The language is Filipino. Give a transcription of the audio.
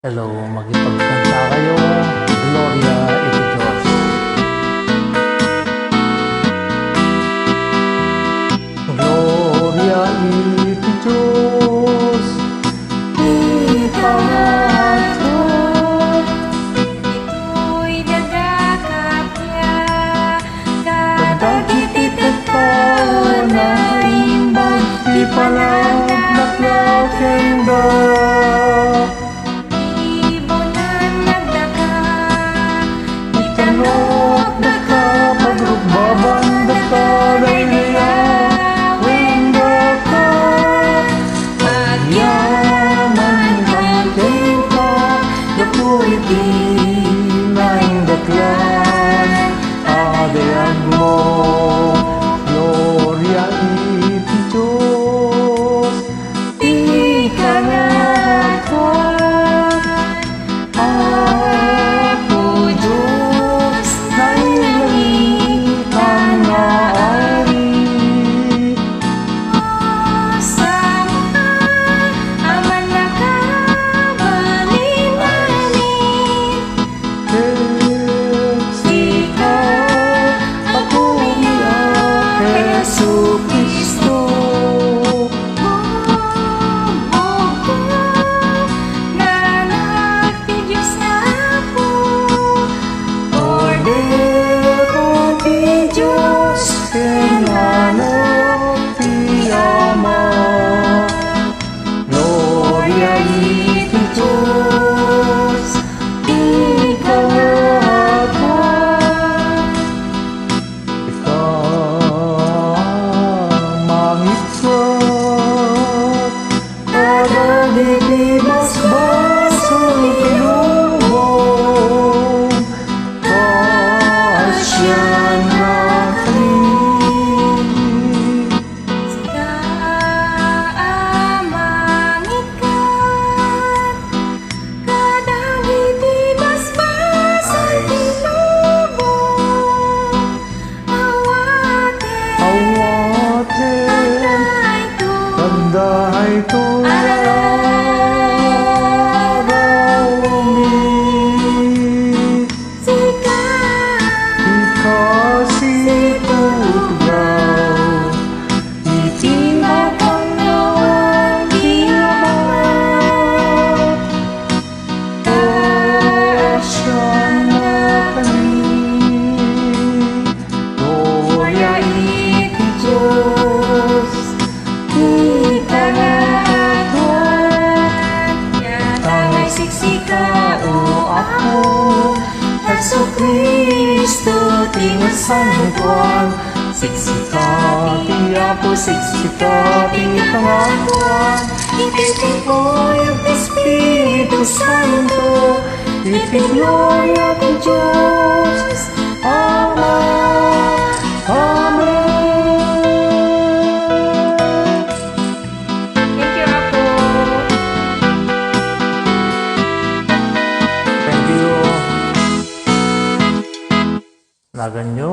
Hello, magipagkanta kayo, Gloria iti Diyos. Gloria iti Diyos, ikahatot. Ito'y nagkakapya, Kadagiti tagpao na imbang, di palang naklakenda. ibonan nagdaka, Itanok na ka, pagrugbaban ka, laylaya, wenda ka. Agyaman kang ka, napuiti ng daklan. Adayag mo, Gloria iti Diyos, ikahatot. Ako Diyos na ilangit ang naari. sama aman nakabalinanin. Sika ako iya Jesu Cristo. Bubugo na nagti Diyos ako, Ordero ti Diyos, kailangan ti Ama. Gloria iti Diyos, ikahatot. Ikamangitsat, kadagiti basbasol pinubong, kasyan na kali. sika amangit ka, kadagiti basbasan tinubong. Awaten Awaten, ito kandahay araw mi, sika ikasitugaw, iti mapangawan di amat. Kasyan na kami, Gloria iti Diyos, ikahatot. Tangay siksika O ako, Hesu Kristo, tingasan Juan. Siksika, ti Apo, siksika, ti Tangakuan. Iti yung Espiritu Santo, iti Gloria ti Diyos, Ama. Amen. Thank you, Apo. Thank you. Naganyo.